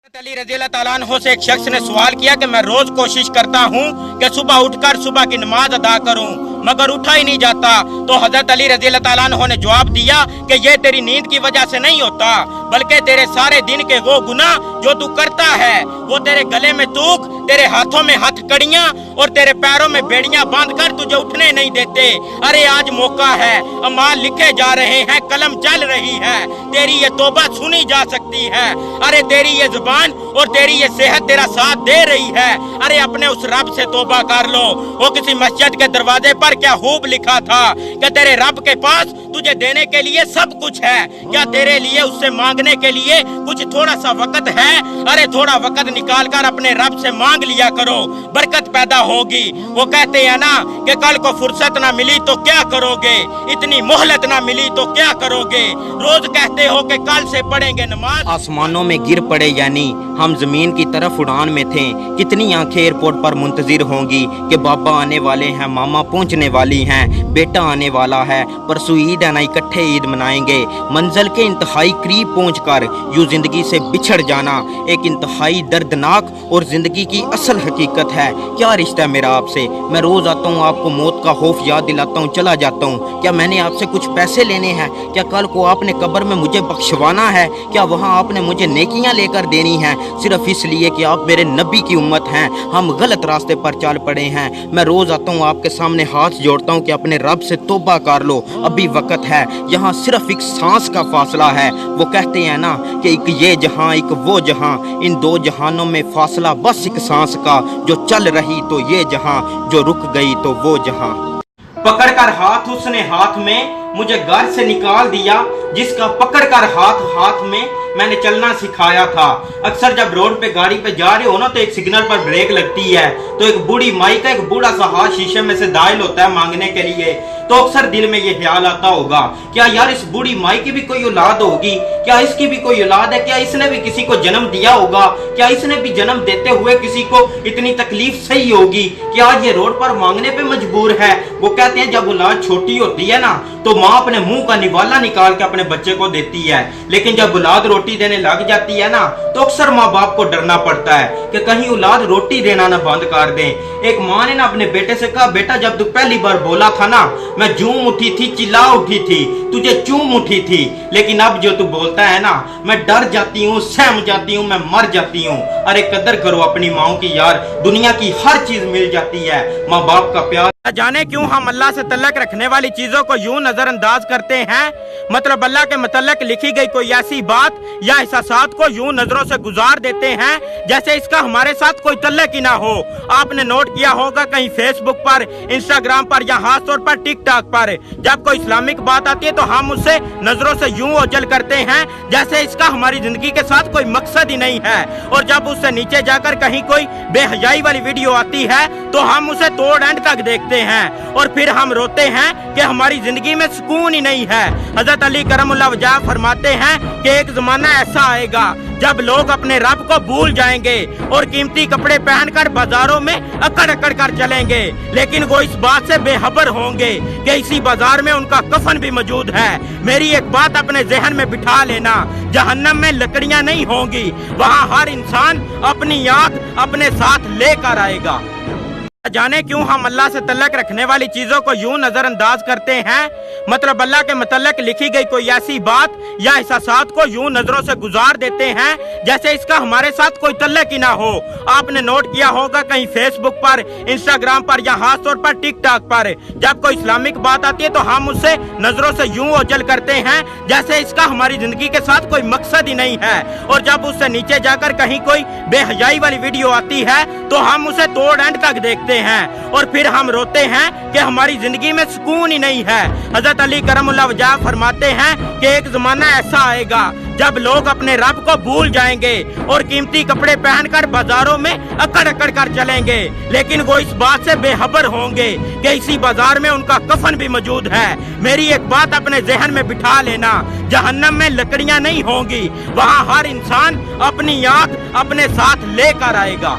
अली रज़ी अल्लाह ताला अन्हु से एक शख्स ने सवाल किया कि मैं रोज कोशिश करता हूँ कि सुबह उठकर सुबह की नमाज अदा करूँ मगर उठा ही नहीं जाता। तो हजरत अली रज़ी अल्लाह ताला अन्हु ने जवाब दिया कि ये तेरी नींद की वजह से नहीं होता बल्कि तेरे सारे दिन के वो गुनाह जो तू करता है, वो तेरे गले में तूक, तेरे हाथों में हथकड़ियाँ और तेरे पैरों में बेड़ियाँ बांध कर तुझे उठने नहीं देते। अरे आज मौका है, अमाल लिखे जा रहे हैं, कलम चल रही है, तेरी ये तौबा सुनी जा सकती है। अरे तेरी ये जुबान और तेरी ये सेहत तेरा साथ दे रही है। अरे अपने उस रब से तौबा कर लो। वो किसी मस्जिद के दरवाजे पर क्या खूब लिखा था कि तेरे रब के पास तुझे देने के लिए सब कुछ है, क्या तेरे लिए उससे मांगने के लिए कुछ थोड़ा सा वक्त है? अरे थोड़ा वक्त निकाल कर अपने रब से मांग लिया करो, बरकत पैदा होगी। वो कहते हैं ना कि कल को फुर्सत ना मिली तो क्या करोगे, इतनी मोहलत ना मिली तो क्या करोगे। रोज कहते हो कि कल से पढ़ेंगे नमाज। आसमानों में गिर पड़े यानी हम जमीन की तरफ उड़ान में थे। कितनी आंखें एयरपोर्ट पर मुंतजिर होंगी कि बाबा आने वाले हैं, मामा पहुंचने वाली हैं, बेटा आने वाला है, परसों ईद है ना, इकट्ठे ईद मनाएंगे। मंजिल के इंतहाई करीब पहुंचकर यूं जिंदगी से बिछड़ जाना एक इंतहाई दर्दनाक और जिंदगी की असल हकीकत है। क्या रिश्ता है मेरा आपसे? मैं रोज आता हूँ, आपको मौत का खौफ याद दिलाता हूँ, चला जाता हूँ। क्या मैंने आपसे कुछ पैसे लेने हैं? क्या कल को आपने कब्र में मुझे बख्शवाना है? क्या वहाँ आपने मुझे नेकियां लेकर देनी हैं सिर्फ इसलिए कि आप मेरे नबी की उम्मत हैं? हम गलत रास्ते पर चल पड़े हैं। मैं रोज आता हूँ, आपके सामने हाथ जोड़ता हूँ कि अपने रब से तौबा कर लो, अभी वक्त है। यहाँ सिर्फ एक सांस का फासला है। वो कहते हैं ना कि एक ये जहां एक वो जहां, इन दो जहानों में फासला बस एक सांस का, जो चल रही तो ये जहां, जो रुक गई तो वो जहां। पकड़कर हाथ उसने हाथ में मुझे घर से निकाल दिया, जिसका पकड़कर हाथ में मैंने चलना सिखाया था। अक्सर जब रोड पे गाड़ी पे जा रहे हो ना तो एक सिग्नल पर ब्रेक लगती है तो एक बूढ़ी माई का एक बूढ़ा सा हाथ शीशे में से दाखिल होता है मांगने के लिए। तो अक्सर दिल में ये ख्याल आता होगा, क्या यार इस बूढ़ी माई की भी कोई औलाद होगी? क्या इसकी भी कोई औलाद है? क्या इसने भी किसी को जन्म दिया होगा? क्या इसने भी जन्म देते हुए किसी को इतनी तकलीफ सही होगी कि आज ये रोड पर मांगने पे मजबूर है? वो कहते हैं जब औलाद छोटी होती है ना तो माँ अपने मुंह का निवाला निकाल के अपने बच्चे को देती है, लेकिन जब औलाद रोटी देने लग जाती है ना तो अक्सर माँ बाप को डरना पड़ता है कि कहीं औलाद रोटी देना ना बंद कर दे। एक माँ ने ना अपने बेटे से कहा, बेटा जब तू पहली बार बोला था ना मैं झूम उठी थी, चिल्ला उठी थी, तुझे चूम उठी थी, लेकिन अब जो तू बोलता है ना मैं डर जाती हूँ, सहम जाती हूँ, मैं मर जाती हूँ। अरे कदर करो अपनी माँ की यार, दुनिया की हर चीज मिल जाती है, माँ बाप का प्यार। जाने क्यों हम अल्लाह से तल्लक रखने वाली चीजों को यूं नजरअंदाज करते हैं। मतलब अल्लाह के मुतल्लक लिखी गई कोई ऐसी बात या एहसासात को यूं नजरों से गुजार देते हैं जैसे इसका हमारे साथ कोई तल्लक ही ना हो। आपने नोट किया होगा कहीं फेसबुक पर, इंस्टाग्राम पर या खास तौर पर टिकटॉक पर जब कोई इस्लामिक बात आती है तो हम उससे नजरों से यूं ओझल करते हैं जैसे इसका हमारी जिंदगी के साथ कोई मकसद ही नहीं है। और जब उससे नीचे जाकर कहीं कोई बेहयाई वाली वीडियो आती है तो हम उसे तोड़ एंड तक देखते हैं और फिर हम रोते हैं कि हमारी जिंदगी में सुकून ही नहीं है। हजरत अली करमुल्लाह वजह फरमाते हैं कि एक जमाना ऐसा आएगा जब लोग अपने रब को भूल जाएंगे और कीमती कपड़े पहनकर बाजारों में अकड़ अकड़ कर चलेंगे, लेकिन वो इस बात से बेखबर होंगे कि इसी बाजार में उनका कफन भी मौजूद है। मेरी एक बात अपने जहन में बिठा लेना, जहन्नम में लकड़ियां नहीं होंगी, वहाँ हर इंसान अपनी आंख अपने साथ लेकर आएगा। जाने क्यों हम अल्लाह से तल्लक रखने वाली चीजों को यूं नजरअंदाज करते हैं। मतलब अल्लाह के मुतल्लक लिखी गई कोई ऐसी बात या एहसासात को यूं नजरों से गुजार देते हैं जैसे इसका हमारे साथ कोई तल्लक ही ना हो। आपने नोट किया होगा कहीं फेसबुक पर, इंस्टाग्राम पर या खास तौर पर टिकटॉक पर जब कोई इस्लामिक बात आती है तो हम उससे नजरों से यूं ओझल करते हैं जैसे इसका हमारी जिंदगी के साथ कोई मकसद ही नहीं है। और जब उससे नीचे जाकर कहीं कोई बेहयाई वाली वीडियो आती है तो हम उसे तोड़ एंड तक देखते हैं और फिर हम रोते हैं कि हमारी जिंदगी में सुकून ही नहीं है। हजरत अली करमुल्लाह वजह फरमाते हैं कि एक जमाना ऐसा आएगा जब लोग अपने रब को भूल जाएंगे और कीमती कपड़े पहनकर बाजारों में अकड़ अकड़ कर चलेंगे, लेकिन वो इस बात से बेखबर होंगे कि इसी बाजार में उनका कफन भी मौजूद है। मेरी एक बात अपने जहन में बिठा लेना, जहन्नम में लकड़ियां नहीं होंगी, वहाँ हर इंसान अपनी आंख अपने साथ लेकर आएगा।